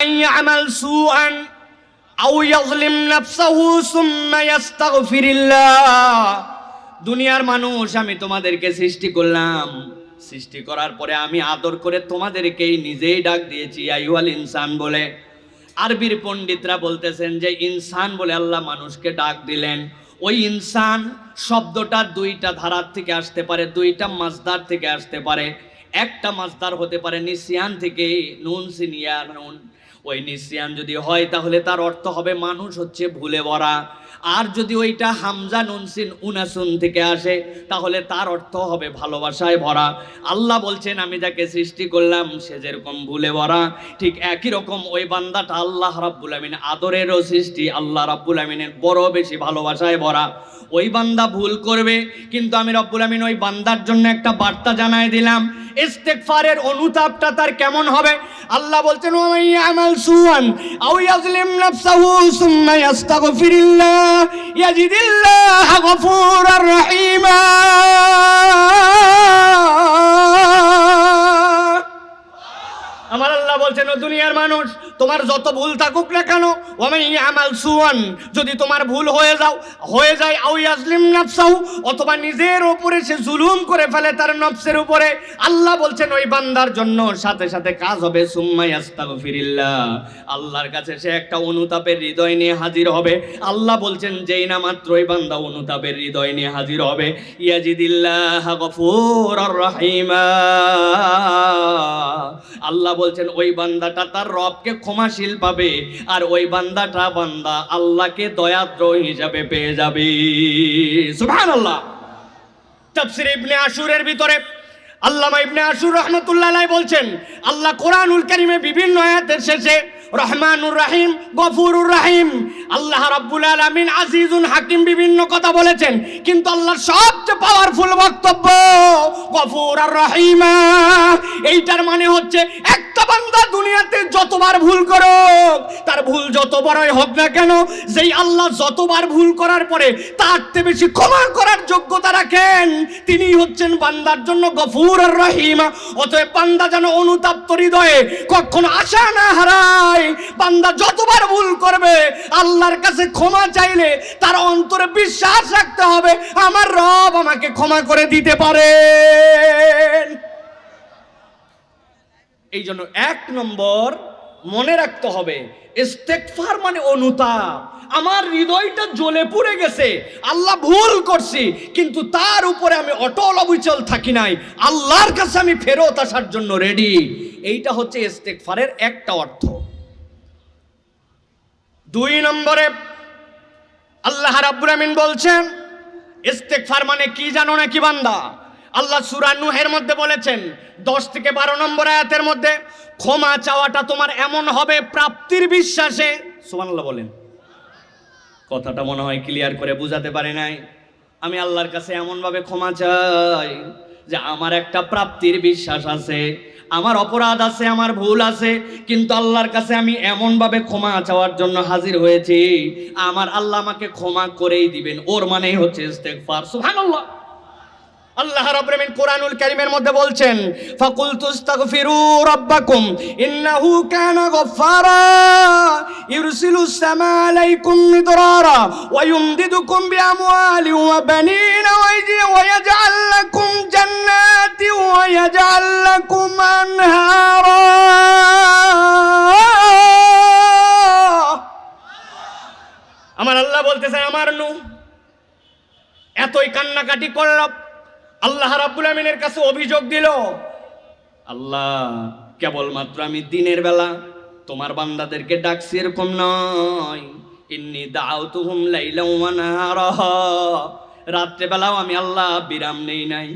يعمل سوءا أو يظلم نفسه ثم يستغفر الله। দুনিয়ার মানুষ, আমি তোমাদেরকে সৃষ্টি করলাম, সৃষ্টি করার পরে আমি আদর করে তোমাদেরকেই নিজেই ডাক দিয়েছি আইয়ুহাল ইনসান বলে। আরবির পণ্ডিতরা বলতেছেন যে ইনসান বলে আল্লাহ মানুষকে ডাক দিলেন। ওই ইনসান শব্দটা দুইটা ধারার থেকে আসতে পারে, দুইটা মাসদার থেকে আসতে পারে। একটা মাসদার হতে পারে নিসিয়ান থেকে, নুন সিনিয়া নুন। ওই নিসিয়ান যদি হয় তাহলে তার অর্থ হবে মানুষ হচ্ছে ভুলে ভরা। আর যদি ওইটা হামজা নুন সিন উনাসুন থেকে আসে তাহলে তার অর্থ হবে ভালোবাসায় ভরা। আল্লাহ বলছেন আমি যাকে সৃষ্টি করলাম সে যেরকম ভুলে ভরা, ঠিক একই রকম ওই বান্দাটা আল্লাহ রাব্বুল আমিন আদরেরও সৃষ্টি, আল্লাহ রাব্বুল আমিনের বড় বেশি ভালোবাসায় ভরা। ওই বান্দা ভুল করবে, কিন্তু আমি রব্বুল আমিন ওই বান্দার জন্য একটা বার্তা জানায় দিলাম। ইস্তেগফারের অনুতাপটা তার কেমন হবে? আল্লাহ বলছেন ওয়া ইয়ামাল সুআন আও ইয়াজলিম নাফসাহু সুম্মা ইস্তাগফিরিল্লাহ ইয়াজিদিল্লাহ গফুরার রহিমা। আমার আল্লাহ বলছেন ও দুনিয়ার মানুষ, তোমার যত ভুল থাকুক না কেন, ওয়ামান ইয়ামাল সুআন, যদি তোমার ভুল হয়ে যায় আও ইয়াজলিম নাফসাহু, অথবা নিজের উপরে সে জুলুম করে ফেলে তার নফসের উপরে, আল্লাহ বলছেন ওই বান্দার জন্য সাথে সাথে কাজ হবে সুম্মা ইস্তাগফিরিল্লাহ, আল্লাহর কাছে সে একটা অনুতাপের হৃদয় নিয়ে হাজির হবে। আল্লাহ বলছেন যেই না মাত্র ওই বান্দা অনুতাপের হৃদয় নিয়ে হাজির হবে, ইয়াজিদিল্লাহ গফুরার রহিমা, আল্লাহ বলছেন ওই বান্দাটা তার রবকে ক্ষমাশীল পাবে, আর ওই বান্দা আল্লাহকে দয়াদ্র হিসাবে পেয়ে যাবে। সুবহানাল্লাহ। তাফসীর ইবনে আশুরের ভিতরে আল্লামা ইবনে আশুর রাহমাতুল্লাহ আলাইহি বলছেন, আল্লাহ কোরআনুল কারীমে বিভিন্ন আয়াতের শেষে রহমানুর রহিম, গফুরুর রহিম, আল্লাহ রাব্বুল আলামিন আজিজুন হাকিম বিভিন্ন কথা বলেছেন, কিন্তু আল্লাহর সবচেয়ে পাওয়ারফুল বক্তব্য গফুর আর রহিমা। এইটার মানে হচ্ছে একটা বান্দা দুনিয়াতে যতবার ভুল করুক, তার ভুল যত বড়ই হোক না কেন, যেই আল্লাহ যতবার ভুল করার পরে তার চেয়ে বেশি ক্ষমা করার যোগ্যতা রাখেন, তিনি হচ্ছেন বান্দার জন্য গফুর আর রহিমা। অতএব বান্দা যেন অনুতাপ্ত হৃদয়ে কখনো আশা না হারায়। বান্দা যতবার ভুল করবে আল্লাহর কাছে ক্ষমা চাইলে তার অন্তরে বিশ্বাস রাখতে হবে আমার রব আমাকে ক্ষমা করে দিতে পারেন। এই জন্য এক নম্বর মনে রাখতে হবে, ইস্তেগফার মানে অনুতাপ। আমার হৃদয়টা জ্বলে পুড়ে গেছে, আল্লাহ ভুল করছি, কিন্তু তার উপরে আমি অটল অবিচল থাকি নাই, আল্লাহর কাছে আমি ফেরত আসার জন্য রেডি। এইটা হচ্ছে ইস্তেগফারের একটা অর্থ। দুই নম্বরে আল্লাহ রাব্বুল আমিন বলছেন ইস্তেগফার মানে কি জানো নাকি বান্দা? আল্লাহ সূরা নূহের মধ্যে বলেছেন 10 থেকে 12 নম্বর আয়াতের মধ্যে, ক্ষমা চাওয়াটা তোমার এমন হবে প্রাপ্তির বিশ্বাসে। সুবহানাল্লাহ বলেন। কথাটা মনে হয় ক্লিয়ার করে বুঝাতে পারি নাই। আমি আল্লাহর কাছে এমন ভাবে ক্ষমা চাই যে আমার একটা প্রাপ্তির বিশ্বাস আছে, আমার অপরাধ আছে, আমার ভুল আছে, কিন্তু আল্লাহর কাছে আমি এমন ভাবে ক্ষমা চাওয়ার জন্য হাজির হয়েছি আমার আল্লাহ আমাকে ক্ষমা করেই দিবেন। ওর মানেই হচ্ছে ইস্তেগফার। সুবহানাল্লাহ। আল্লাহ রাব্বুল আমিন কোরআনুল কারীমের মধ্যে বলছেন, ফাকুলতু ইস্তাগফিরু রাব্বাকুম ইন্নাহু কানা গফফারা ইরসিলুস সামা আলাইকুম মিদরারা ওয়া ইউমদিদুকুম বিআমওয়ালিন ওয়া বানিনা ওয়া ইয়াজআল লাকুম জান্নাতি ওয়া ইয়াজআল লাকুম আনহারা। আমার আল্লাহ বলতেছে আমার নূহ এতই কান্নাকাটি করল, আল্লাহ রাব্বুল আমিনের কাছে অভিযোগ দিল, আল্লাহ কেবলমাত্র আমি দিনের বেলা তোমার বান্দাদেরকে ডাকছি এরকম নয়, ইন্নী দাউতুহুম লাইলাও ওয়া নাহারা, রাত্রে বেলাও আমি আল্লাহ বিরাম নেই নাই,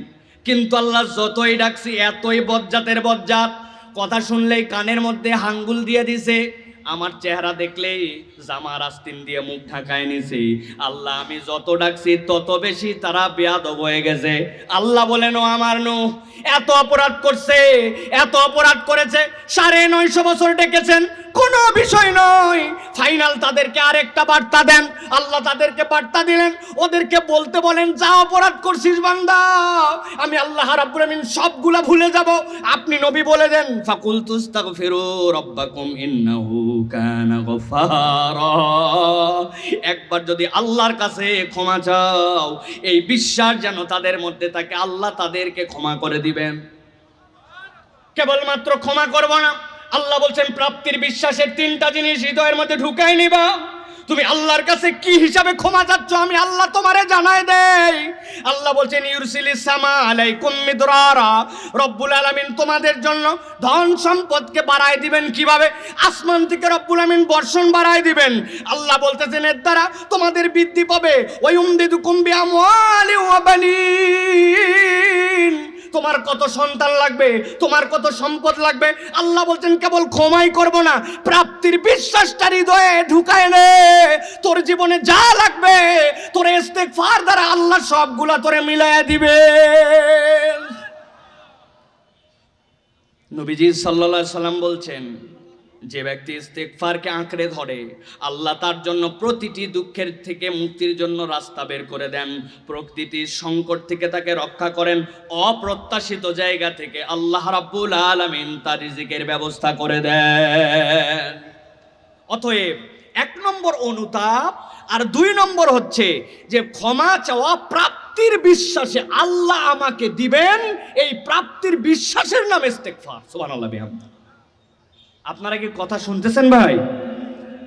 কিন্তু আল্লাহ যতই ডাকছি এতই বজ্জাতের বজ্জাত, কথা শুনলেই কানের মধ্যে হাঙ্গুল দিয়ে দিছে, আমার চেহারা দেখলেই জামার আস্তিন দিয়ে মুখ ঢাকায় নিছি। আল্লাহ আমি যত ডাকছি তত বেশি তারা বেয়াদব হয়ে গেছে। আল্লাহ বলেন ও আমার নূহ এত অপরাধ করছে, এত অপরাধ করেছে, 950 বছর ডেকেছেন, কোনো বিষয় নয়। ফাইনাল তাদেরকে আরেকটা বার্তা দেন। আল্লাহ তাদেরকে বার্তা দিলেন, ওদেরকে বলতে বলেন যা অপরাধ করছিস বান্দা আমি আল্লাহ রাব্বুল আমিন সবগুলা ভুলে যাব। আপনি নবী বলে দেন ফাকুলতু আস্তাগফিরু রাব্বাকুম ইন্নাহু কানা গফফারা। একবার যদি আল্লাহর কাছে ক্ষমা চাও, এই বিশ্বাস যেন তাদের মধ্যে থাকে, আল্লাহ তাদেরকে ক্ষমা করে দিবেন। কেবলমাত্র ক্ষমা করব না, আল্লাহ বলছেন প্রাপ্তির বিশ্বাসের 3টা জিনিস হৃদয়ের মধ্যে ঢুকাই নিবা। তুমি আল্লাহর কাছে কি হিসাবে ক্ষমা চাচ্ছ আমি আল্লাহ তোমারে জানাই দেই। আল্লাহ বলছেন ইউরসিলিস সামা আলাইকুম মিদরারা, রব্বুল আলামিন তোমাদের জন্য ধন সম্পদকে বাড়ায় দিবেন। কিভাবে? আসমান থেকে রব্বুল আলামিন বর্ষণ বাড়ায় দিবেন। আল্লাহ বলতেছেন এর দ্বারা তোমাদের বৃদ্ধি পাবে। ওয়ায়ুমদিদুকুম বিআমওয়ালি ওয়া বানিন, তোমার কত সন্তান লাগবে, তোমার কত সম্পদ লাগবে। আল্লাহ বলছেন কেবল ক্ষমাই করব না, প্রাপ্তির বিশ্বাসটা হৃদয়ে ঢুকায় নে। তোর জীবনে যা লাগবে তোর ইস্তেগফার দ্বারা আল্লাহ সবগুলা তোরে মিলাইয়া দিবে। নবীজি সাল্লাল্লাহু আলাইহি সাল্লাম বলছেন যে ব্যক্তি ইস্তেগফারকে আঁকড়ে ধরে আল্লাহ তার জন্য প্রতিটি দুঃখের থেকে মুক্তির জন্য রাস্তা বের করে দেন, প্রকৃতি সংকট থেকে তাকে রক্ষা করেন, অপ্রত্যাশিত জায়গা থেকে আল্লাহ রাব্বুল আলামিন তার রিজিকের ব্যবস্থা করে দেন। অতএব 1 নম্বর অনুতাপ, আর 2 নম্বর হচ্ছে যে ক্ষমা চাওয়া প্রাপ্তির বিশ্বাসে আল্লাহ আমাকে দিবেন, এই প্রাপ্তির বিশ্বাসের নাম ইস্তেগফার। সুবহানাল্লাহ বিহামদিহি। আপনারা কি কথা শুনতেছেন ভাই?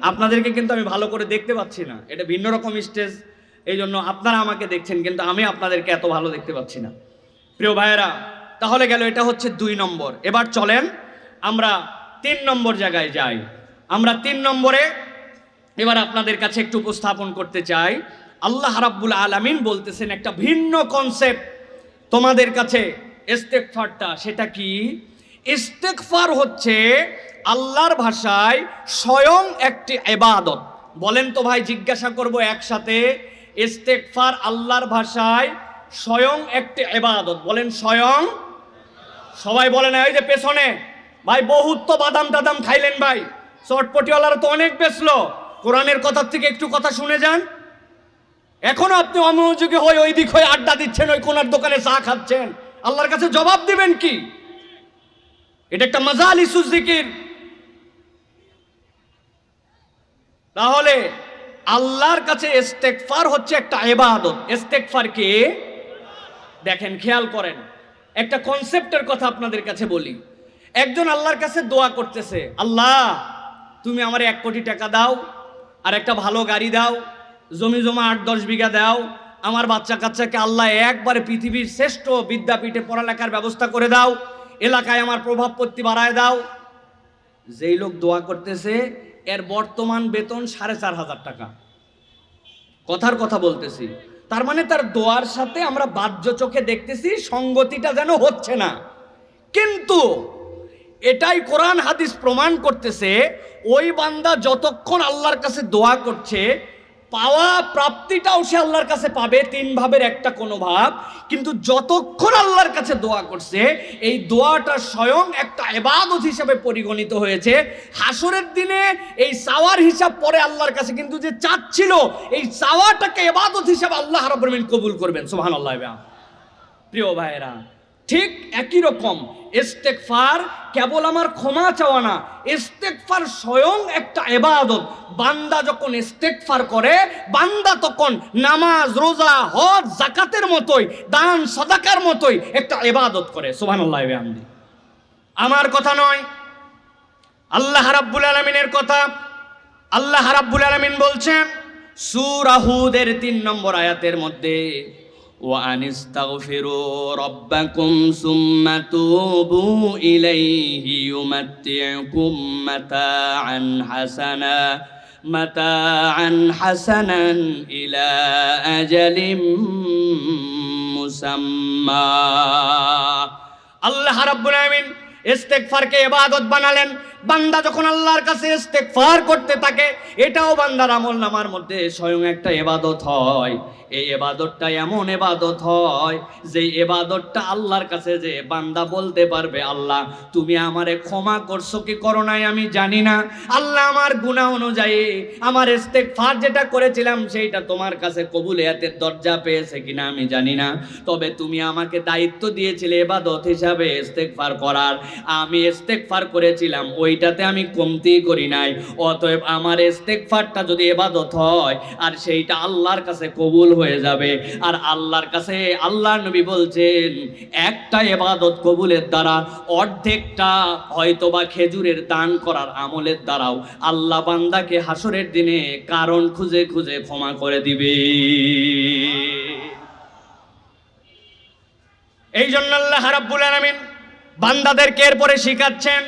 আপনাদেরকে কিন্তু আমি ভালো করে দেখতে পাচ্ছি না, এটা ভিন্ন রকম স্টেজ, এই জন্য আপনারা আমাকে দেখছেন কিন্তু আমি আপনাদেরকে এত ভালো দেখতে পাচ্ছি না। প্রিয় ভাইয়েরা, তাহলে গেল এটা হচ্ছে 2 নম্বর। এবার চলেন আমরা 3 নম্বর জায়গায় যাই। আমরা 3 নম্বরে এবার আপনাদের কাছে একটু উপস্থাপন করতে চাই। আল্লাহ রাব্বুল আলামিন বলতেছেন একটা ভিন্ন কনসেপ্ট তোমাদের কাছে ইস্তেগফারটা। সেটা কি? ইস্তেগফার হচ্ছে আল্লাহর ভাষায় স্বয়ং একটি ইবাদত। বলেন তো ভাই, জিজ্ঞাসা করব একসাথে, ইস্তেগফার আল্লাহর ভাষায় স্বয়ং একটি ইবাদত। বলেন স্বয়ং। সবাই বলে না, ওই যে পেছনে ভাই বহুত তো বাদাম টাদাম খাইলেন ভাই, চটপটিওয়ালারা তো অনেক বেচলো, কোরআনের কথার থেকে একটু কথা শুনে যান। এখনো আপনি অমনোযোগী হয়ে ওই দিক হয়ে আড্ডা দিচ্ছেন, ওই কোনার দোকানে চা খাচ্ছেন, আল্লাহর কাছে জবাব দিবেন কি? এটা একটা মাজালিসুজ জিকির। তাহলে আল্লাহর কাছে ইস্তেগফার হচ্ছে একটা ইবাদত। ইস্তেগফার কি? দেখেন, খেয়াল করেন, একটা কনসেপ্টের কথা আপনাদের কাছে বলি। একজন আল্লাহর কাছে দোয়া করতেছে, আল্লাহ তুমি আমার 1 কোটি টাকা দাও, আর একটা ভালো গাড়ি দাও, জমি জমা 8-10 বিঘা দাও, আমার বাচ্চা কাচ্চাকে আল্লাহ একবারে পৃথিবীর শ্রেষ্ঠ বিদ্যাপীঠে পড়ালেখার ব্যবস্থা করে দাও, এলাকায় আমার প্রভাব পত্তি বাড়ায় দাও। যেই লোক দোয়া করতেছে এর বর্তমান বেতন 4,500 টাকা। কথার কথা বলতেছি, তার মানে তার দোয়ার সাথে আমরা বাহ্য চোখে দেখতেছি সঙ্গতিটা যেন হচ্ছে না, কিন্তু এটাই কোরআন হাদিস প্রমাণ করতেছে ওই বান্দা যতক্ষণ আল্লাহর কাছে দোয়া করছে পাওয়া প্রাপ্তিটাও সে আল্লাহর কাছে পাবে, 3 ভাবের একটা কোনো ভাব। কিন্তু যতক্ষণ আল্লাহর কাছে দোয়া করছে এই দোয়াটা স্বয়ং একটা ইবাদত হিসেবে পরিগণিত হয়েছে। হাসরের দিনে এই চাওয়ার হিসাব পরে আল্লাহর কাছে, কিন্তু যে চাচ্ছিল এই চাওয়াটাকে ইবাদত হিসেবে আল্লাহ রাব্বুল আলামিন কবুল করবেন। সুবহানাল্লাহ। প্রিয় ভাইয়েরা, ঠিক একই রকম ইস্তেগফার কেবল আমার ক্ষমা চাওয়া না, ইস্তেগফার স্বয়ং একটা ইবাদত। বান্দা যখন ইস্তেগফার করে বান্দা তখন নামাজ, রোজা, হজ, যাকাতের মতোই, দান সাদাকার মতোই একটা ইবাদত করে। সুবহানাল্লাহ বিহামদিহি। আমার কথা নয়, আল্লাহ রাব্বুল আলামিনের কথা। আল্লাহ রাব্বুল আলামিন বলছেন সূরা হুদের 3 নম্বর আয়াতের মধ্যে, وأن استغفروا ربكم ثم توبوا إليه يمتعكم متاعا حسنا إلى أجل مسمى। আল্লাহ রাব্বুল আলামিন ইস্তেগফারকে ইবাদত বানালেন, বান্দা যখন আল্লাহর কাছে ইস্তেগফার করতে থাকে, এটাও বান্দার আমলনামার মধ্যে স্বয়ং একটা ইবাদত হয়। এই ইবাদতটা এমন ইবাদত হয় যে ইবাদতটা আল্লাহর কাছে যে বান্দা বলতে পারবে, আল্লাহ তুমি আমারে ক্ষমা করছো কি করো নাই আমি জানি না, আল্লাহ আমার গুনাহ অনুযায়ী আমার ইস্তেগফার যেটা করেছিলাম সেইটা তোমার কাছে কবুলিয়াতের দরজা পেয়েছে কিনা আমি জানি না, তবে তুমি আমাকে দায়িত্ব দিয়েছিলে ইবাদত হিসাবে ইস্তেগফার করার, আমি ইস্তেগফার করেছিলাম, ওইটাতে আমি কমতি করি নাই, অতএব আমার ইস্তেগফারটা যদি ইবাদত হয় আর সেইটা আল্লাহর কাছে কবুল হয়ে যাবে। আর আল্লাহর কাছে আল্লাহর নবী বলছেন একটা ইবাদত কবুলের দ্বারা অর্ধেকটা হয়তোবা খেজুরের দান করার আমলের দ্বারাও আল্লাহ বান্দাকে হাসরের দিনে কারণ খুঁজে খুঁজে ক্ষমা করে দিবে। এই জন্য আল্লাহ রাব্বুল আলামিন বান্দাদেরকে এরপরে শিখাচ্ছেন,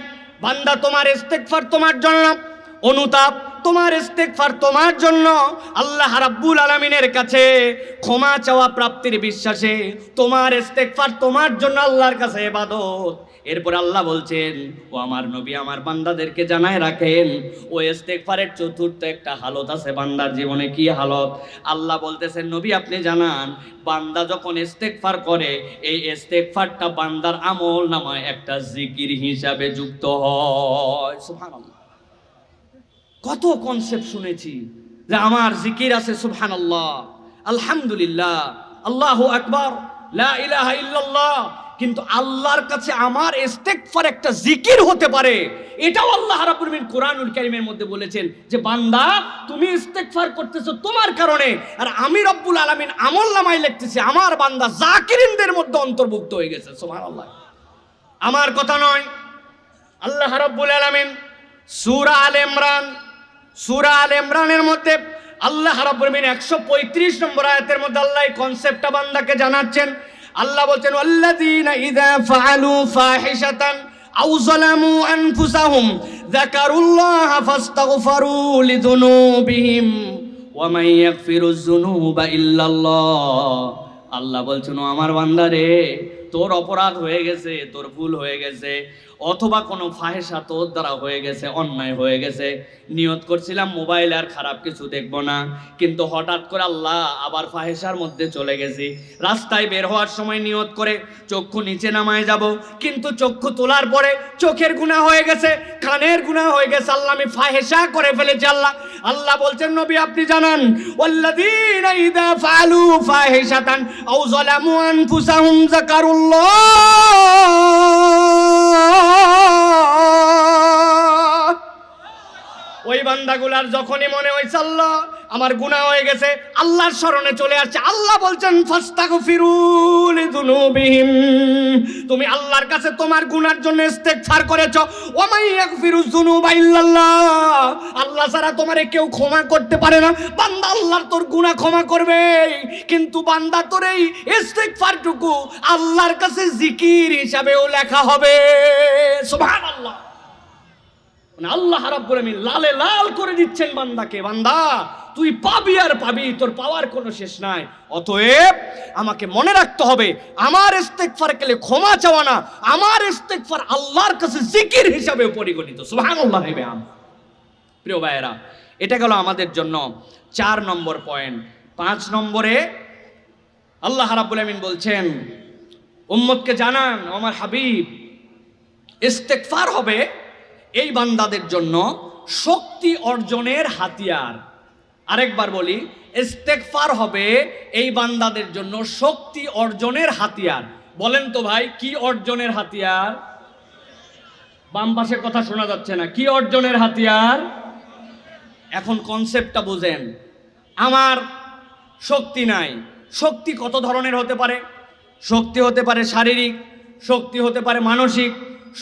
বান্দা তোমার ইস্তেগফার তোমার জন্য, অনুতাপ তোমার ইস্তেগফার তোমার জন্য, আল্লাহ রাব্বুল আলামিনের কাছে ক্ষমা চাওয়া প্রাপ্তির বিশ্বাসে তোমার ইস্তেগফার তোমার জন্য আল্লাহর কাছে ইবাদত। এরপর আল্লাহ বলছেন, ও আমার নবী আমার বান্দাদেরকে জানায় রাখেন, ও ইস্তেগফারের চতুর্থ একটা হালত আছে বান্দার জীবনে। কি হালত? আল্লাহ বলতেছেন নবী আপনি জানান, বান্দা যখন ইস্তেগফার করে এই ইস্তেগফারটা বান্দার আমল নামায় একটা জিকির হিসাবে যুক্ত হয়। সুবহানাল্লাহ, কত কনসেপ্ট শুনেছি যে আমার জিকির আছে সুবহানাল্লাহ, আলহামদুলিল্লাহ, আল্লাহু আকবার, লা ইলাহা ইল্লাল্লাহ, কিন্তু আল্লাহর কাছে আমার ইস্তেগফার একটা জিকির হতে পারে, এটাও আল্লাহ রাব্বুল আলামিন কোরআনুল কারীমের মধ্যে বলেছেন যে বান্দা তুমি ইস্তেগফার করতেছো তোমার কারণে, আর আমি রব্বুল আলামিন আমলনামায় লিখতেছি আমার বান্দা জাকিরিনদের মধ্যে অন্তর্ভুক্ত হয়ে গেছে। সুবহানাল্লাহ, আমার কথা নয়, আল্লাহ রাব্বুল আলামিন সূরা আল ইমরানের মধ্যে আল্লাহ রাব্বুল আলামিন 135 নম্বর আয়াতের মধ্যে আল্লাহ এই কনসেপ্টটা বান্দাকে জানাচ্ছেন। আল্লাহ বলছেন ওয়াল্লাযীনা ইযা ফাআলু ফাহিশাতান আও যালামু আনফুসাহুম যাকারুল্লাহা ফাস্তাগফারু লিযুনুবিহিম ওয়া মান ইয়াগফিরুয যুনুবা ইল্লাল্লাহ। আল্লাহ বলছেন ও আমার বান্দা রে, তোর অপরাধ হয়ে গেছে, তোর ভুল হয়ে গেছে, অথবা কোনো ফাহেসা তোর দ্বারা হয়ে গেছে, অন্যায় হয়ে গেছে, নিয়ত করছিলাম মোবাইল আর খারাপ কিছু দেখবো না, কিন্তু হঠাৎ করে আল্লাহ আবার ফাহেসার মধ্যে চলে গেছি, রাস্তায় বের হওয়ার সময় নিয়ত করে চক্ষু নিচে নামায় যাব, কিন্তু চক্ষু তোলার পরে চোখের গুনাহ হয়ে গেছে, কানের গুনাহ হয়ে গেছে, আল্লাহ আমি ফাহেসা করে ফেলেছি। আল্লাহ বলছেন নবী আপনি জানান, ওয়াল্লাযীনা ইযা ফাআলু ফাহিশাতান আও যালামু আনফুসাহুম যাকারুল্লাহ, ওই বান্দাগুলার যখনই মনে হয়েছে আল্লাহ আমার গুনাহ হয়ে গেছে, আল্লাহর স্মরণে চলে আসছে, আল্লাহ বলছেন ফাস্তাগফিরু লিযুনুবিহিম, তুমি আল্লাহর কাছে তোমার গুনার জন্য ইস্তেগফার করেছো, ওয়া মান ইয়াগফিরুয যুনুবা ইল্লাল্লাহ, আল্লাহ ছাড়া তোমারে কেউ ক্ষমা করতে পারে না। বান্দা আল্লাহর তোর গুনাহ ক্ষমা করবে, কিন্তু বান্দা তোর এই ইস্তেগফারটুকু আল্লাহর কাছে জিকির হিসাবেও লেখা হবে। সুবহানাল্লাহ, আল্লাহ রাব্বুল আলামিন লালে লাল করে দিচ্ছেন বান্দাকে, বান্দা তুই পাবি আর পাবি, তোর পাওয়ার কোনো শেষ নাই। অতএব আমাকে মনে রাখতে হবে আমার ইস্তেগফার কেলে ক্ষমা চাওয়া না, আমার ইস্তেগফার আল্লাহর কাছে জিকির হিসাবে পরিগণিত। সুবহানাল্লাহ। প্রিয় ভাইয়েরা, এটা গেল আমাদের জন্য 4 নম্বর পয়েন্ট। 5 নম্বরে আল্লাহ রাব্বুল আলামিন বলছেন উম্মতকে জানান আমার হাবিব, ইস্তেগফার হবে এই বান্দাদের জন্য শক্তি অর্জনের হাতিয়ার। আরেকবার বলি, ইস্তেগফার হবে এই বান্দাদের জন্য শক্তি অর্জনের হাতিয়ার। বলেন তো ভাই, কি অর্জনের হাতিয়ার? বাম পাশের কথা শোনা যাচ্ছে না, কি অর্জনের হাতিয়ার? এখন কনসেপ্টটা বুঝেন। আমার শক্তি নাই, শক্তি কত ধরনের হতে পারে? শক্তি হতে পারে শারীরিক, শক্তি হতে পারে মানসিক,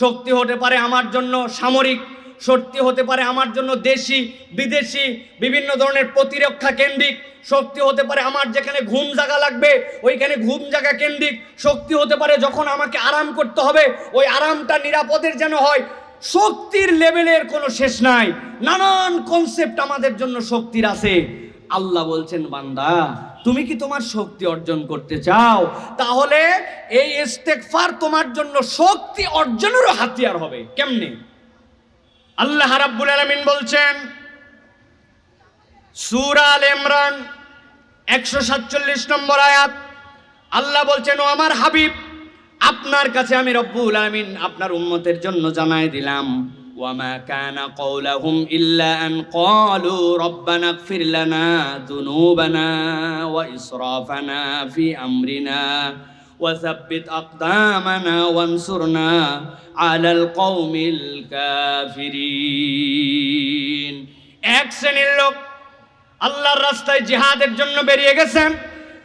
শক্তি হতে পারে আমার জন্য সামরিক, শক্তি হতে পারে আমার জন্য দেশি বিদেশি বিভিন্ন ধরনের প্রতিরক্ষা কেন্দ্রিক, শক্তি হতে পারে আমার যেখানে ঘুম জাগা লাগবে ওইখানে ঘুম জাগা কেন্দ্রিক, শক্তি হতে পারে যখন আমাকে আরাম করতে হবে ওই আরামটা নিরাপদের যেন হয়। শক্তির লেভেলের কোনো শেষ নাই, নানান কনসেপ্ট আমাদের জন্য শক্তির আছে। আল্লাহ বলছেন বান্দা তুমি কি তোমার শক্তি অর্জন করতে চাও? তাহলে এই ইস্তেগফার তোমার জন্য শক্তি অর্জনেরও হাতিয়ার হবে। কেমনে? আল্লাহ রাব্বুল আলামিন বলছেন সূরা আলে ইমরান 147 নম্বর আয়াত, আল্লাহ বলছেন, ও আমার হাবিব, আপনার কাছে আমি রব্বুল আলামিন আপনার উম্মতের জন্য জানাই দিলাম, ওয়ামা কানা কওলাহুম ইল্লা আন ক্বালু রব্বানা ইগফির লানা যুনুবানা ওয়া ইসরাফানা ফি আমরিনা ওয়া সাব্বিত আকদামানা ওয়ানসুরনা আলাল কওমিল কাফিরিন। এক শ্রেণীর লোক আল্লাহর রাস্তায় জিহাদের জন্য বেরিয়ে গেছেন।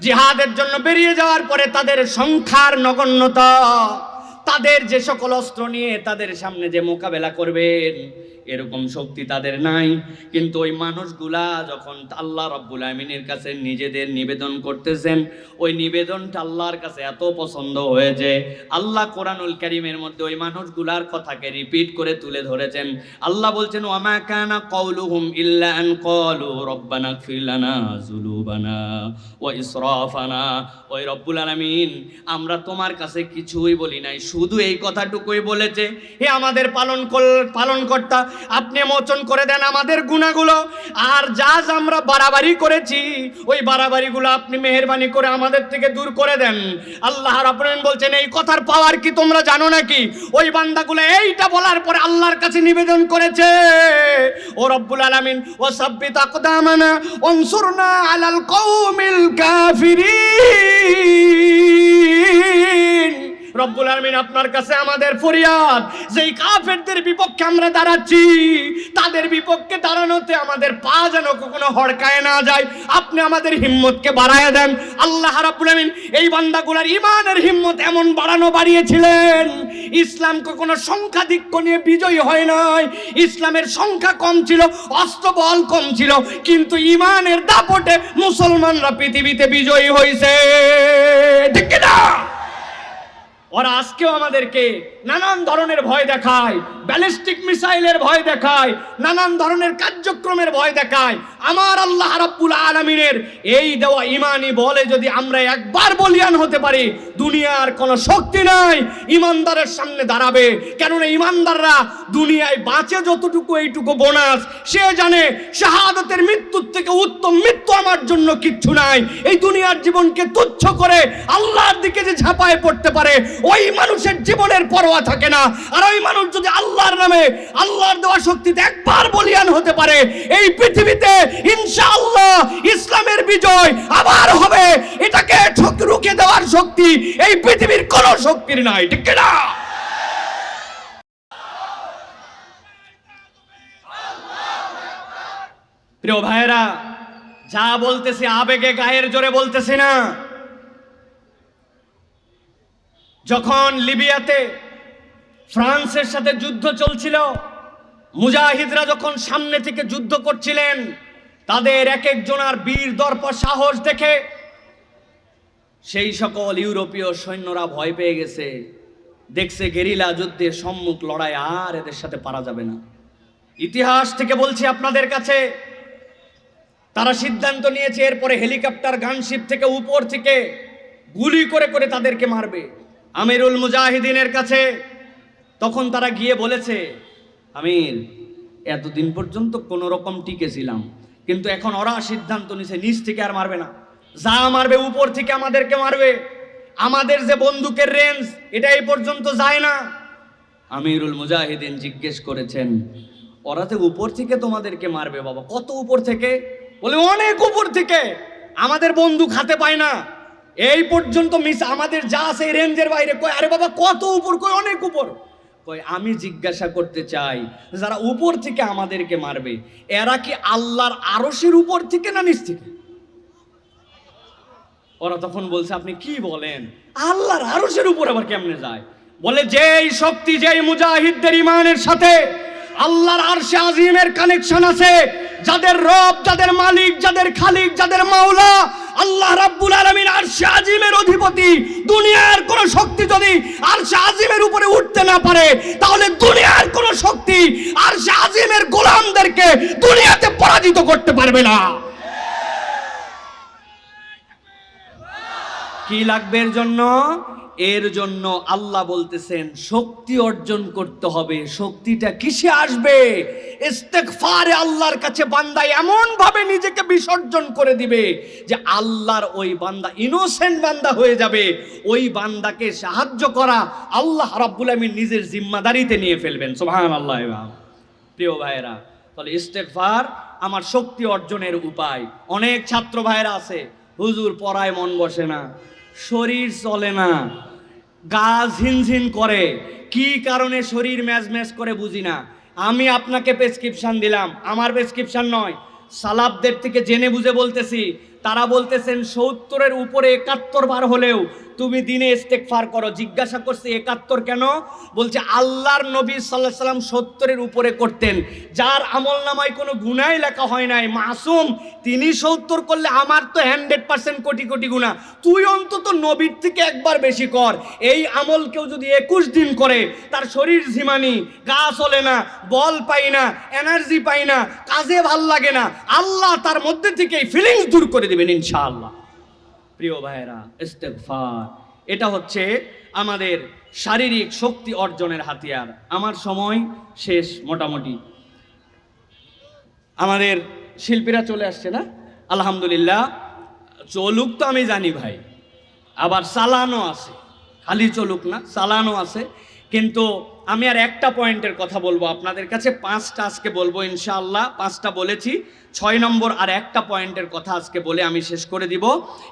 জিহাদের জন্য বেরিয়ে যাওয়ার পরে তাদের সংখ্যার নগণ্যতা, তাদের যে সকল অস্ত্র নিয়ে তাদের সামনে যে মোকাবেলা করবেন এরকম শক্তি তাদের নাই। কিন্তু ওই মানুষগুলা যখন আল্লাহ রাব্বুল আমিনের কাছে নিজেদের নিবেদন করতেছেন, ওই নিবেদনটা আল্লাহর কাছে এত পছন্দ হয়েছে, আল্লাহ কোরআনুল কারীমের মধ্যে ওই মানুষগুলার কথাকে রিপিট করে তুলে ধরেছেন। আল্লাহ বলছেন, ওয়ামা কানা কওলুহুম ইল্লা আন ক্বালু রব্বানা ইগফির লানা যুনুবানা ওয়া ইসরাফানা। ওই রব্বুল আলামিন, আমরা তোমার কাছে কিছুই বলি নাই, শুধু এই কথাটুকুই বলেছে, হে আমাদের পালনকর্তা, আপনি মোচন করে দেন আমাদের গুনাহগুলো, আর যা যা আমরা বাড়াবাড়ি করেছি ওই বাড়াবাড়িগুলো আপনি মেহেরবানি করে আমাদের থেকে দূর করে দেন। আল্লাহ রাব্বুল আলামিন বলছেন, এই কথার পাওয়ার কি তোমরা জানো নাকি? ওই বান্দাগুলো এইটা বলার পরে আল্লাহর কাছে নিবেদন করেছে, ও রব্বুল আলামিন, ওয়াসাব্বিত আকদামানা ওয়ানসুরনা আলাল কওমিল কাফিরিন। রব্বুল আলামিন, আপনার কাছে আমাদের ফরিয়াদ, যেই কাফেরদের বিপক্ষে আমরা দাঁড়াচ্ছি তাদের বিপক্ষে দাঁড়ানোতে আমাদের পা যেন কখনো হড়কায় না যায়, আপনি আমাদের হিম্মতকে বাড়ায় দেন। আল্লাহ রাব্বুল আলামিন এই বান্দাগুলার ঈমানের হিম্মত এমন বাড়িয়েছিলেন, ইসলাম কখনো সংখ্যাধিক্য নিয়ে বিজয়ী হয় নাই। ইসলামের সংখ্যা কম ছিল, অস্ত্রবল কম ছিল, কিন্তু ঈমানের দাপটে মুসলমানরা পৃথিবীতে বিজয়ী হয়েছে, ঠিক কি না? ওরা আজকেও আমাদেরকে নানান ধরনের ভয় দেখায়, ব্যালিস্টিক মিসাইলের ভয় দেখায়, নানান ধরনের কার্যক্রমের ভয় দেখায়। আমার আল্লাহ রাব্বুল আলামিনের এই দেওয়া ঈমানি বলে যদি আমরা একবার বলিয়ান হতে পারি, দুনিয়ার কোনো শক্তি নাই ঈমানদারের সামনে দাঁড়াবে। কেননা ঈমানদাররা দুনিয়ায় বাঁচে যতটুকু এইটুকু বোনাস, সে জানে শাহাদাতের মৃত্যুর থেকে উত্তম মৃত্যু আমার জন্য কিচ্ছু নাই। এই দুনিয়ার জীবনকে তুচ্ছ করে আল্লাহর দিকে যে ঝাঁপায় পড়তে পারে, ওই মানুষের জীবনের পরোয়া থাকে না। আর ওই মানুষ যদি আল্লাহর নামে, আল্লাহর দেওয়া শক্তিতে একবার বলিয়ান হতে পারে, এই পৃথিবীতে ইনশাআল্লাহ ইসলামের বিজয় আবার হবে। এটাকে রুখে দেওয়ার শক্তি এই পৃথিবীর কোন শক্তির নাই, ঠিক না? প্রিয় ভাইয়েরা, যা বলতেছি আবেগে গায়ের জোরে বলতেছি না। যখন লিবিয়াতে ফ্রান্সের সাথে যুদ্ধ চলছিল, মুজাহিদরা যখন সামনে থেকে যুদ্ধ করছিলেন, তাদের এক একজনার বীর দর্প সাহস দেখে সেই সকল ইউরোপীয় সৈন্যরা ভয় পেয়ে গেছে। দেখছে গেরিলা যুদ্ধে সম্মুখ লড়াই আর এদের সাথে পারা যাবে না। ইতিহাস থেকে বলছি আপনাদের কাছে, তারা সিদ্ধান্ত নিয়েছে এরপরে হেলিকপ্টার গানশিপ থেকে উপর থেকে গুলি করে করে তাদেরকে মারবে। আমিরুল মুজাহিদিনের কাছে তখন তারা গিয়ে বলেছে, আমির, এতদিন পর্যন্ত কোনো রকম টিকেছিলাম, কিন্তু এখন ওরা সিদ্ধান্ত নিছে নিচ থেকে আর মারবে না, যা মারবে উপর থেকে আমাদেরকে মারবে। আমাদের যে বন্দুকের রেঞ্জ এটা এই পর্যন্ত যায় না। আমিরুল মুজাহিদিন জিজ্ঞেস করেছেন, ওরা তো উপর থেকে তোমাদেরকে মারবে বাবা, কত উপর থেকে? বলে অনেক উপর থেকে, আমাদের বন্দুক হাতে পায় না, এই পর্যন্ত মিস আমাদের যা আছে এই রেঞ্জের বাইরে। কয় আরে বাবা কত উপর? কয় অনেক উপর। কয় আমি জিজ্ঞাসা করতে চাই, যারা উপর থেকে আমাদেরকে মারবে এরা কি আল্লাহর আরশের উপর থেকে না নিচ থেকে? ওরা তখন বলছে, আপনি কি বলেন, আল্লাহর আরশের উপর আবার কেমনে যায়? বলে যেই শক্তি, যেই মুজাহিদদের ঈমানের সাথে আল্লাহর আরশে আজিমের কানেকশন আছে, যাদের রব, যাদের মালিক, যাদের খালিক, যাদের মাওলা আল্লাহ রাব্বুল আলামিন আরশে আজিমের অধিপতি, দুনিয়ার কোন শক্তি যদি আরশে আজিমের উপরে উঠতে না পারে, তাহলে দুনিয়ার কোন শক্তি আরশে আজিমের গোলামদেরকে দুনিয়াতে পরাজিত করতে পারবে না। কি লাগবে এর জন্য? এর জন্য আল্লাহ বলতেছেন শক্তি অর্জন করতে হবে। শক্তিটা কিসে আসবে? ইস্তেগফারে আল্লাহর কাছে বান্দা এমন ভাবে নিজেকে বিসর্জন করে দিবে যে আল্লাহর ওই বান্দা ইনোসেন্ট বান্দা হয়ে যাবে। ওই বান্দাকে সাহায্য করা আল্লাহ রাব্বুল আমিন নিজের জিম্মাদারিতে নিয়ে ফেলবেন। সুবহানাল্লাহ। প্রিয় ভাইয়েরা, তাহলে ইস্তেগফার আমার শক্তি অর্জনের উপায়। অনেক ছাত্র ভাইয়েরা আছে, হুজুর পড়ায় মন বসে না, শরীর চলে না, গা ঝিনঝিন করে, কি কারণে শরীর ম্যাজ ম্যাজ করে বুঝি না। আমি আপনাকে প্রেসক্রিপশন দিলাম, আমার প্রেসক্রিপশন নয়, সালাফদের থেকে জেনে বুঝে বলতেছি। তারা বলতেছেন 70-এর উপরে 71 বার হলেও তুমি দিনে ইস্তেগফার করো। জিজ্ঞাসা করছে 71 কেন? বলছে আল্লাহর নবী সাল্লাল্লাহু আলাইহি সাল্লাম 70-এর উপরে করতেন। যার আমলনামায় কোনো গুনাহ লেখা হয় নাই, মাসুম, তিনি 70 করলে আমার তো 100% কোটি কোটি গুনাহ। তুই অন্তত নবীর থেকে একবার বেশি কর। এই আমল কেউ যদি 21 দিন করে, তার শরীর ঝিমানি, গা চলে না, বল পাই না, এনার্জি পাই না, কাজে ভাল লাগে না, আল্লাহ তার মধ্যে থেকে এই ফিলিংস দূর করে দিবেন ইনশাআল্লাহ। প্রিয় ভাইয়েরা, ইস্তেগফার এটা হচ্ছে আমাদের শারীরিক শক্তি অর্জনের হাতিয়ার। আমার সময় শেষ মোটামুটি। আমাদের শিল্পীরা চলে আসছে না? আলহামদুলিল্লাহ। চলুক তো আমি জানি ভাই, আবার চালানো আছে, খালি চলুক না, চালানো আছে। কিন্তু আমি আর একটা পয়েন্টের কথা বলবো আপনাদের কাছে, 5টা আজকে বলবো ইনশাআল্লাহ। 5টা বলেছি, 6 নম্বর আর একটা পয়েন্টের কথা আজকে বলে আমি শেষ করে দিব।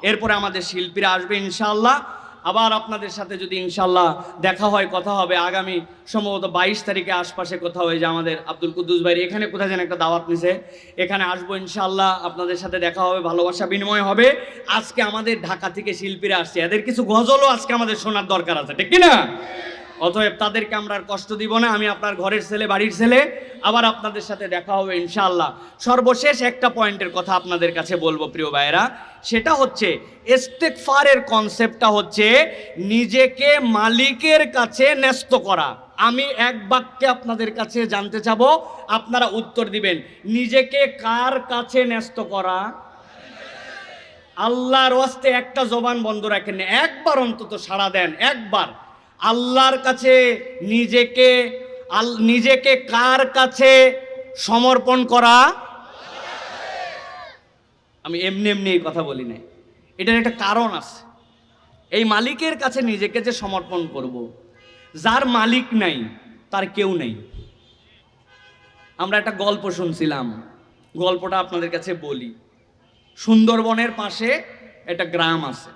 এরপরে আমাদের শিল্পীরা আসবে ইনশাআল্লাহ। আবার আপনাদের সাথে যদি ইনশাআল্লাহ দেখা হয়, কথা হবে আগামী সম্ভবত 22 তারিখে আশপাশে কোথাও, ওই যে আমাদের আব্দুল কুদ্দুস ভাই এখানে কোথায় যেন একটা দাওয়াত নিছে, এখানে আসবো ইনশাআল্লাহ। আপনাদের সাথে দেখা হবে, ভালোবাসা বিনিময় হবে। আজকে আমাদের ঢাকা থেকে শিল্পীরা আসছে, এদের কিছু গজলও আজকে আমাদের শোনার দরকার আছে, ঠিক কি না? অতএব তাদেরকে আমরা আর কষ্ট দিব না। আমি আপনার ঘরের ছেলে, বাড়ির ছেলে। আবার আপনাদের সাথে দেখা হবে ইনশাআল্লাহ। সর্বশেষ একটা পয়েন্টের কথা আপনাদের কাছে বলবো প্রিয় ভাইয়েরা, সেটা হচ্ছে ইস্তেগফারের কনসেপ্টটা হচ্ছে নিজেকে মালিকের কাছে ন্যস্ত করা। আমি এক বাক্যে আপনাদের কাছে জানতে চাবো, আপনারা উত্তর দিবেন। নিজেকে কার কাছে ন্যস্ত করা? আল্লাহর ওয়াস্তে একটা জবান বন্ধ রাখেন, একবার অন্তত সাড়া দেন, একবার। আল্লাহর কাছে নিজেকে কার কাছে সমর্পণ করা? আমি এমনি এমনি এই কথা বলি নাই, এটার একটা কারণ আছে। এই মালিকের কাছে নিজেকে যে সমর্পণ করব, যার মালিক নাই তার কেউ নাই। আমরা একটা গল্প শুনছিলাম, গল্পটা আপনাদের কাছে বলি। সুন্দরবনের পাশে একটা গ্রাম আছে,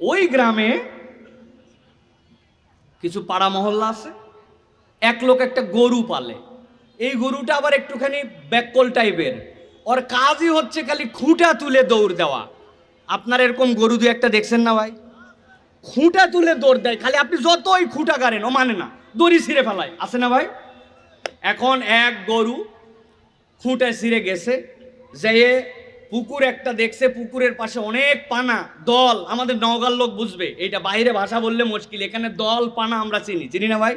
ওই গ্রামে কিছু পাড়া মহল্লা আছে। এক লোক একটা গরু পালে, এই গরুটা আবার একটুখানি ব্যাককল টাইপের, ওর কাজই হচ্ছে খালি খুঁটা তুলে দৌড় দেওয়া। আপনার এরকম গরু দু একটা দেখছেন না ভাই? খুঁটা তুলে দৌড় দেয়, খালি আপনি যতই খুঁটা গাড়েন ও মানে না, দড়ি ছিঁড়ে ফেলায়, আছে না ভাই? এখন এক গরু খুঁটায় ছিঁড়ে গেছে, যেয়ে পুকুর একটা দেখছে, পুকুরের পাশে অনেক পানা দল। আমাদের নওগাঁর লোক বুঝবে, এইটা বাইরে ভাষা বললে মুশকিল, এখানে দল পানা আমরা চিনি না ভাই?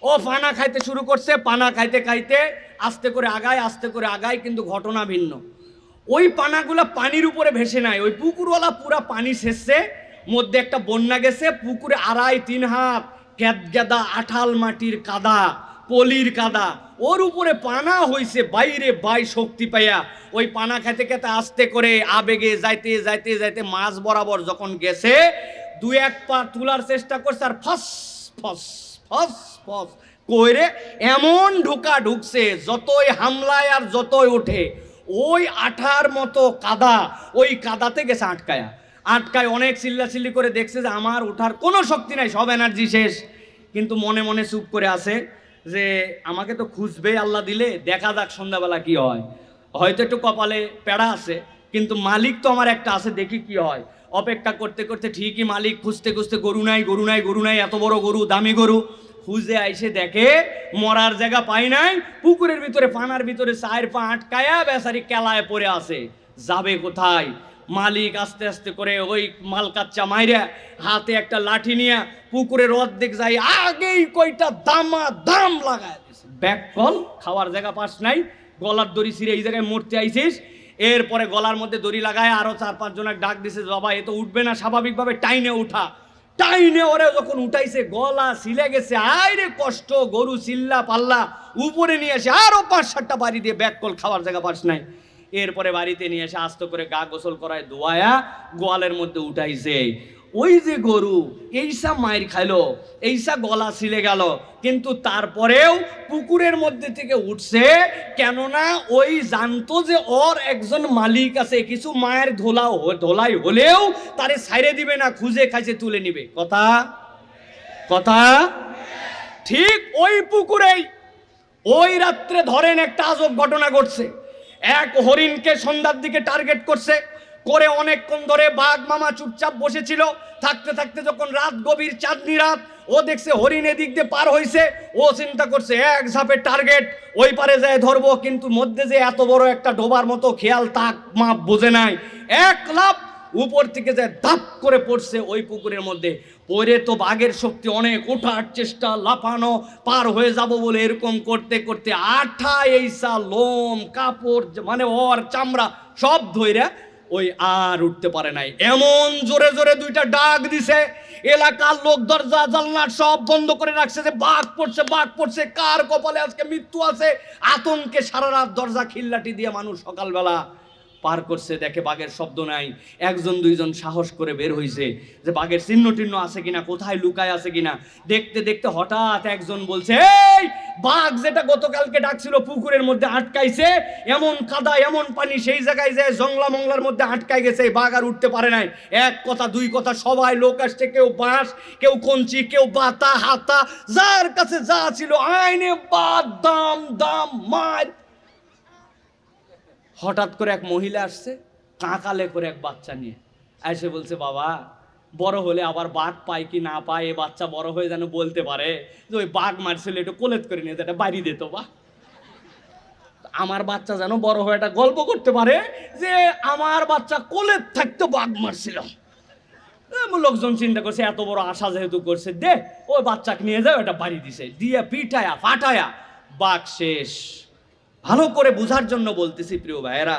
ও পানা খাইতে শুরু করছে, পানা খাইতে খাইতে আস্তে করে আগায়, কিন্তু ঘটনা ভিন্ন। ওই পানাগুলা পানির উপরে ভেসে নাই, ওই পুকুরওয়ালা পুরা পানি শেষে, মধ্যে একটা বন্যা গেছে, পুকুরে 2.5-3 হাত ক্যাদগেদা আঠাল মাটির কাদা, পলির কাদা, ওর উপরে পানা হইছে। বাইরে বাই শক্তি পাইয়া ওই পানা খেতে খেতে আস্তে করে আবেগে যাইতে মাছ বরাবর যখন গেছে, 2-1 পা তোলার চেষ্টা করছে, আর ফস ফস ফস ফস কইরে এমন ঢুকছে, যতই হামলায় আর যতই ওঠে, ওই আঠার মতো কাদা, ওই কাদাতে গেছে আটকায়। অনেক চিল্লাচিল্লি করে দেখছে যে আমার ওঠার কোনো শক্তি নাই, সব এনার্জি শেষ। কিন্তু মনে মনে চুপ করে আছে যে আমাকে তো খুঁজবে আল্লাহ দিলে, দেখা যাক সন্ধ্যাবেলা কি হয়। হয়তো একটু কপালে পেড়া আছে, কিন্তু মালিক তো আমার একটা আছে, দেখি কি হয়। অপেক্ষা করতে করতে ঠিকই মালিক খুঁজতে গরু নাই, এত বড় গরু, দামি গরু, খুঁজে আইসে দেখে মরার জায়গা পাই নাই, পুকুরের ভিতরে পানার ভিতরে 4 পা আটকায়া বেচারি কেলায় পড়ে আছে। যাবে কোথায়? মালিক আস্তে আস্তে করে ওই মাল কাচ্চা মাইরা হাতে একটা লাঠি নিয়ে পুকুরের অর্ধেক যাই আগেই কয়টা দাম লাগায় দিছে। ব্যাককল, খাওয়ার জায়গা পাস নাই, গলার দড়ি ছিঁড়ে এই জায়গায় মরতে আইছিস। এরপরে গলার মধ্যে দড়ি লাগায় আরো 4-5 জনের ডাক দিছে, বাবা এ তো উঠবে না, স্বাভাবিকভাবে টাইনে উঠা। টাইনে ওরে যখন উঠাইছে গলা ছিলে গেছে, আইরে কষ্ট, গরু চিল্লা পাল্লা, উপরে নিয়ে এসে আরো 5-7টা বাড়ি দিয়ে ব্যাককল, খাওয়ার জায়গা পাস নাই। এরপরে বাড়িতে নিয়ে এসে আস্ত করে গা গোসল করায় দোয়ায়া গোয়ালের মধ্যে উঠাইছে। ওই যে গরু এইসা মায়ের খাইলো, এইসা গলা ছিলে গেল, কিন্তু তারপরেও পুকুরের মধ্যে থেকে উঠছে, কেননা ওই জানতো যে ওর একজন মালিক আছে, কিছু মায়ের ধোলাই হলেও তারে ছাইরে দিবে না, খুঁজে খাইছে তুলে নিবে। কথা কথা ঠিক ওই পুকুরেই ওই রাত্রে ধরেন একটা আজব ঘটনা ঘটছে। এক হরিণকে সন্ধ্যার দিকে টার্গেট করছে, করে অনেকক্ষণ ধরে বাঘ মামা চুপচাপ বসেছিল। থাকতে থাকতে যখন রাত গভীর, চাঁদনি রাত, ও দেখছে হরিণ এদিক দিয়ে পার হইছে, ও চিন্তা করছে এক ঝাপে টার্গেট, ওই পারে যায় ধরবো, কিন্তু মধ্যে যে এত বড় একটা ডোবার মতো খেয়াল তাক মাপ বোঝে নাই, এক লাফ উপর থেকে যায় ধাপ করে পড়ছে ওই পুকুরের মধ্যে। পরে তো বাঘের শক্তি অনেক, ওঠার চেষ্টা, লাফানো, পার হয়ে যাব বলে এরকম করতে করতে আঠা এইসা লোম কাপড় মানে ওর চামড়া সব ধইরা ওই আর উঠতে পারে নাই। এমন জোরে জোরে দুইটা ডাক দিছে, এলাকার লোক দরজা জানলা সব বন্ধ করে রাখছে যে বাঘ পড়ছে, বাঘ পড়ছে, কার কপালে আজকে মৃত্যু আছে। আতঙ্কে সারা রাত দরজা খিল্লাটি দিয়ে মানুষ সকালবেলা পার করছে, দেখে বাঘের শব্দ নাই। একজন দুইজন সাহস করে বের হইছে যে বাঘের চিহ্ন টিহ্ন আছে কিনা, কোথায় লুকায় আছে কিনা। দেখতে দেখতে হঠাৎ একজন বলছে, এই বাঘ যেটা গতকালকে ডাকছিল পুকুরের মধ্যে আটকাইছে, এমন কাদা এমন পানি, সেই জায়গায় যায় জংলা মংলার মধ্যে আটকাই গেছে, বাঘ আর উঠতে পারে নাই। এক কথা দুই কথা সবাই লোক আসছে, কেউ বাঁশ, কেউ কঞ্চি, কেউ বাতা হাতা, যার কাছে যা ছিল আইনে বাদ দাম দাম মার। হঠাৎ করে এক মহিলা আসছে, কাঁকালে করে এক বাচ্চা নিয়ে এসে বলছে, বাবা বড় হলে আবার বাঘ পায় কি না পায়, এ বাচ্চা বড় হয়ে যেন বলতে পারে যে ওই বাঘ মারছিল, একটু কোলেত করে নিয়ে যেটা বাড়ি দিত, বা আমার বাচ্চা যেন বড় হয়ে একটা গল্প করতে পারে যে আমার বাচ্চা কোলেত থাকতো বাঘ মারছিল। লোকজন চিন্তা করছে এত বড় আশা যেহেতু করছে, দে ওই বাচ্চাকে নিয়ে যাও, এটা বাড়ি দিছে, দিয়ে পিটায়া ফাটায়া বাঘ শেষ। ভালো করে বোঝার জন্য বলতেছি প্রিয় ভাইয়েরা,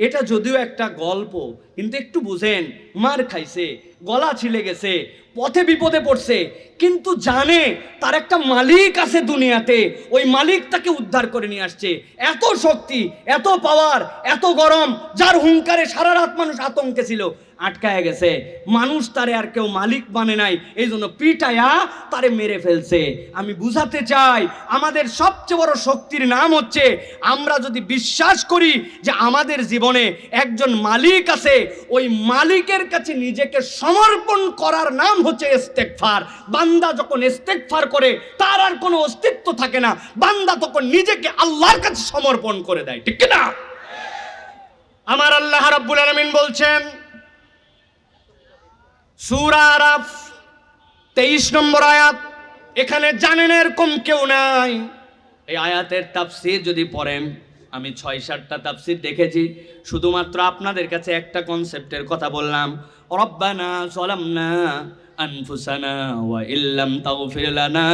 এটা যদিও একটা গল্প, কিন্তু একটু বুঝেন, মার খাইছে, গলা ছিলে গেছে, পথে বিপদে পড়ছে, কিন্তু জানে তার একটা মালিক আছে দুনিয়াতে, ওই মালিক তাকে উদ্ধার করে নিয়ে আসছে। এত শক্তি, এত পাওয়ার, এত গরম, যার হুঙ্কারে সারা রাত মানুষ আতঙ্কে ছিল, আটকায় গেছে। মানুষ তারে আর কেউ মালিক মানে নাই, এই জন্য পিটায়া তারে মেরে ফেলছে। আমি বুঝাতে চাই, আমাদের সবচেয়ে বড় শক্তির নাম হচ্ছে আমরা যদি বিশ্বাস করি যে আমাদের জীবনে একজন মালিক আছে, ওই মালিকের কাছে নিজেকে সমর্পণ করার নাম হচ্ছে ইস্তেগফার। বান্দা যখন ইস্তেগফার করে তার আর কোনো অস্তিত্ব থাকে না, বান্দা তখন নিজেকে আল্লাহর কাছে সমর্পণ করে দেয়, ঠিক না? আমার আল্লাহ রাব্বুল আলামিন বলছেন সূরা আরাফ 23 নম্বর আয়াত, এখানে জানেন এরকম কেউ নাই। এই আয়াতের তাফসীর যদি পড়েন, আমি 6-7টা তাফসীর দেখেছি, শুধুমাত্র আপনাদের কাছে একটা কনসেপ্টের কথা বললাম। রব্বানা যালামনা আনফুসানা ওয়া ইল্লাম তাগফির লানা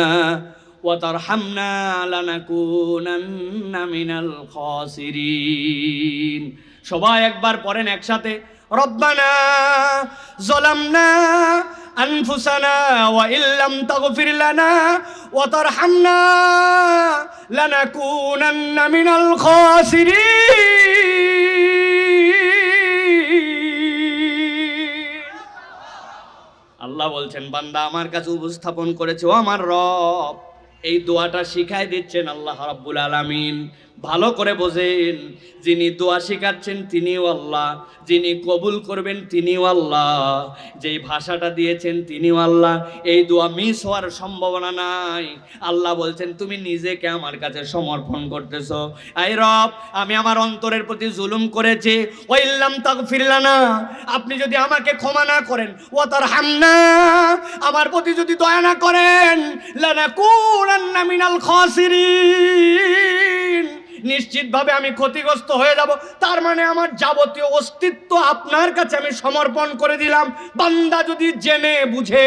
ওয়া তারহামনা লানাকুনান্না মিনাল খাসিরিন। সবাই একবার পড়েন একসাথে, রব্বানা যালামনা আনফুসানা ওয়া ইল্লাম তাগফির লানা ওয়া তারহামনা লানাকুনান্না মিনাল খাসিরিন। আল্লাহ বলছেন, বান্দা আমার কাছে উপস্থাপন করেছে, ও আমার রব, এই দোয়াটা শিখাই দিচ্ছেন আল্লাহ রাব্বুল আলামিন। ভালো করে বোঝেন, যিনি দোয়া শিখাচ্ছেন তিনিও আল্লাহ, যিনি কবুল করবেন তিনিও আল্লাহ, যেই ভাষাটা দিয়েছেন তিনিও আল্লাহ। এই দোয়া মিস হওয়ার সম্ভাবনা নাই। আল্লাহ বলছেন, তুমি নিজেকে আমার কাছে সমর্পণ করতেছো। আই রব, আমি আমার অন্তরের প্রতি জুলুম করেছি, ওয়া ইল্লাম তাগফির লানা, আপনি যদি আমাকে ক্ষমা না করেন, ওয়া তারহামনা, আমার প্রতি যদি দয়া না করেন, লানাকুনান্না মিনাল খাসিরিন, নিশ্চিতভাবে আমি ক্ষতিগ্রস্ত হয়ে যাব, তার মানে আমার যাবতীয় অস্তিত্ব আপনার কাছে আমি সমর্পণ করে দিলাম। বান্দা যদি জেনে বুঝে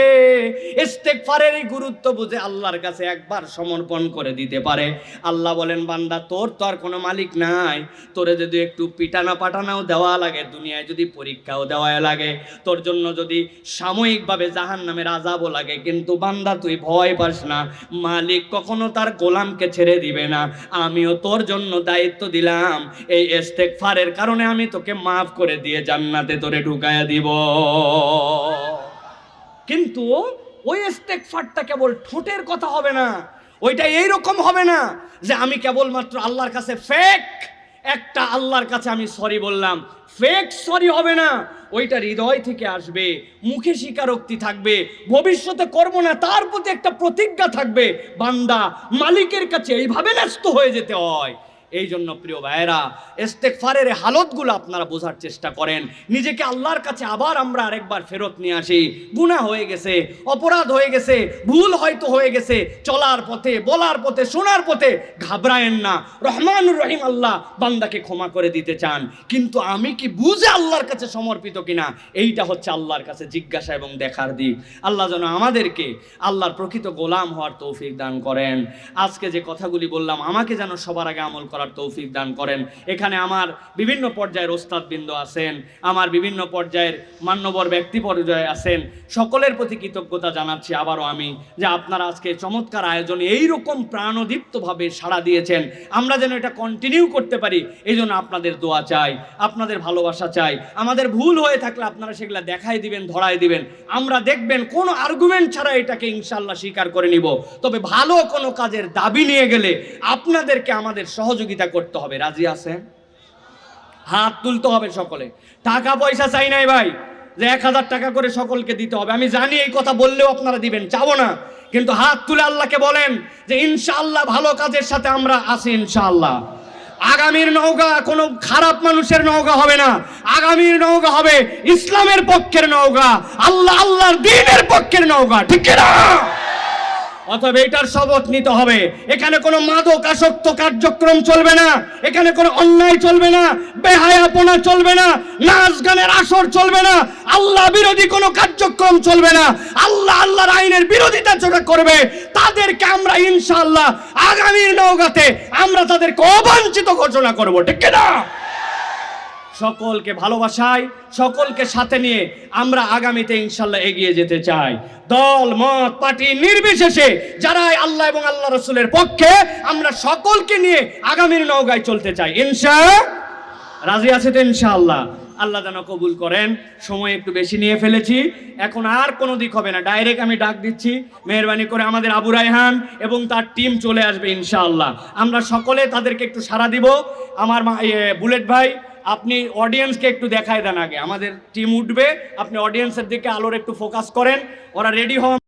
ইস্তেগফারের এই গুরুত্ব বুঝে আল্লাহর কাছে একবার সমর্পণ করে দিতে পারে, আল্লাহ বলেন বান্দা তোর তো আর কোনো মালিক নাই, তোরে যদি একটু পিটানা পাটানাও দেওয়া লাগে, দুনিয়ায় যদি পরীক্ষাও দেওয়া লাগে, তোর জন্য যদি সাময়িকভাবে জাহান্নামের আযাবও লাগে, কিন্তু বান্দা তুই ভয় পাস না, মালিক কখনো তার গোলামকে ছেড়ে দিবে না। আমিও তোর জন্য দায়িত্ব দিলাম, এই ইস্তেগফারের কারণে আমি তোকে মাফ করে দিয়ে জান্নাতে তোরে ঢুকায়া দিব। কিন্তু ওই ইস্তেগফারটা কেবল ঠোঁটের কথা হবে না, ওইটা এইরকম হবে না যে আমি কেবলমাত্র আল্লাহর কাছে ফেক একটা আল্লাহর কাছে আমি সরি বললাম, ফেক সরি হবে না, ওইটা হৃদয় থেকে আসবে, মুখে স্বীকারোক্তি থাকবে, ভবিষ্যতে করব না তার প্রতি একটা প্রতিজ্ঞা থাকবে। বান্দা মালিকের কাছে এইভাবে ন্যস্ত হয়ে যেতে হয়। এই জন্য প্রিয় ভাইয়েরা, ইস্তেগফারের হালতগুলো আপনারা বোঝার চেষ্টা করেন, নিজেকে আল্লাহর কাছে আবার আমরা আরেকবার ফেরত নিয়ে আসি। গুনাহ হয়ে গেছে, অপরাধ হয়ে গেছে, ভুল হয়তো হয়ে গেছে, চলার পথে, বলার পথে, শোনার পথে, ঘাবড়ায়েন না, রহমানুর রহিম আল্লাহ বান্দাকে ক্ষমা করে দিতে চান। কিন্তু আমি কি বুঝে আল্লাহর কাছে সমর্পিত কিনা, এইটা হচ্ছে আল্লাহর কাছে জিজ্ঞাসা এবং দেখার দিক। আল্লাহ যেন আমাদেরকে আল্লাহর প্রকৃত গোলাম হওয়ার তৌফিক দান করেন। আজকে যে কথাগুলি বললাম, আমাকে যেন সবার আগে আমল করার তৌফিক দান করেন। এখানে আমার বিভিন্ন পর্যায়ের ওস্তাদবৃন্দ আছেন, আমার বিভিন্ন পর্যায়ের মান্যবর ব্যক্তি পর্যায়ে আছেন, সকলের প্রতি কৃতজ্ঞতা জানাচ্ছি আবারও আমি, যে আপনারা আজকে চমৎকার আয়োজনে এইরকম প্রাণদীপ্তভাবে সাড়া দিয়েছেন। আমরা যেন এটা কন্টিনিউ করতে পারি, এই জন্য আপনাদের দোয়া চাই, আপনাদের ভালোবাসা চাই। আমাদের ভুল হয়ে থাকলে আপনারা সেগুলো দেখাই দিবেন, ধরাই দিবেন, আমরা দেখবেন কোনো আর্গুমেন্ট ছাড়া এটাকে ইনশাআল্লাহ স্বীকার করে নিব। তবে ভালো কোনো কাজের দাবি নিয়ে গেলে আপনাদেরকে আমাদের সহযোগিতা করতে হবে। রাজি আছেন? হাত তুলতে হবে সকলে। টাকা পয়সা চাই নাই ভাই যে 1000 টাকা করে সকলকে দিতে হবে, আমি জানি এই কথা বললেও আপনারা দিবেন, চাবো না, কিন্তু হাত তুলে আল্লাহকে বলেন যে ইনশাআল্লাহ ভালো কাজের সাথে আমরা আছি ইনশাআল্লাহ। আগামীর নৌকা কোনো খারাপ মানুষের নৌকা হবে না, আগামীর নৌকা হবে ইসলামের পক্ষের নৌকা, আল্লাহর দ্বীনের পক্ষের নৌকা, ঠিক না? অথবা এটার শপথ নিতে হবে, এখানে কোনো মাদক আসক্ত কার্যক্রম চলবে না, এখানে কোনো অন্যায় চলবে না, বেহায়াপনা চলবে না, নাচ গানের আসর চলবে না, আল্লাহ বিরোধী কোনো কার্যক্রম চলবে না। আল্লাহর আইনের বিরোধিতা যারা করবে তাদেরকে আমরা ইনশাআল্লাহ আগামীর নওগাঁতে আমরা তাদেরকে অবাঞ্ছিত ঘোষণা করব, ঠিক না? সকলকে ভালোবাসায়, সকলকে সাথে নিয়ে আমরা আগামীতে ইনশাআল্লাহ এগিয়ে যেতে চাই। দল মত পার্টি নির্বিশেষে যারাই আল্লাহ এবং আল্লাহ রাসূলের পক্ষে, আমরা সকলকে নিয়ে আগামীর নওগাঁয় চলতে চাই ইনশাআল্লাহ। রাজি আছে তো ইনশাআল্লাহ? আল্লাহ যেন কবুল করেন। সময় একটু বেশি নিয়ে ফেলেছি, এখন আর কোনো দিক হবে না, ডাইরেক্ট আমি ডাক দিচ্ছি, মেহরবানি করে আমাদের আবু রায়হান এবং তার টিম চলে আসবে ইনশাআল্লাহ। আমরা সকলে তাদেরকে একটু সাড়া দিব। আমার বুলেট ভাই, আপনি অডিয়েন্সকে একটু দেখায় দেন, আগে আমাদের টিম উঠবে, আপনি অডিয়েন্সের দিকে আলোর একটু ফোকাস করেন, ওরা রেডি হন।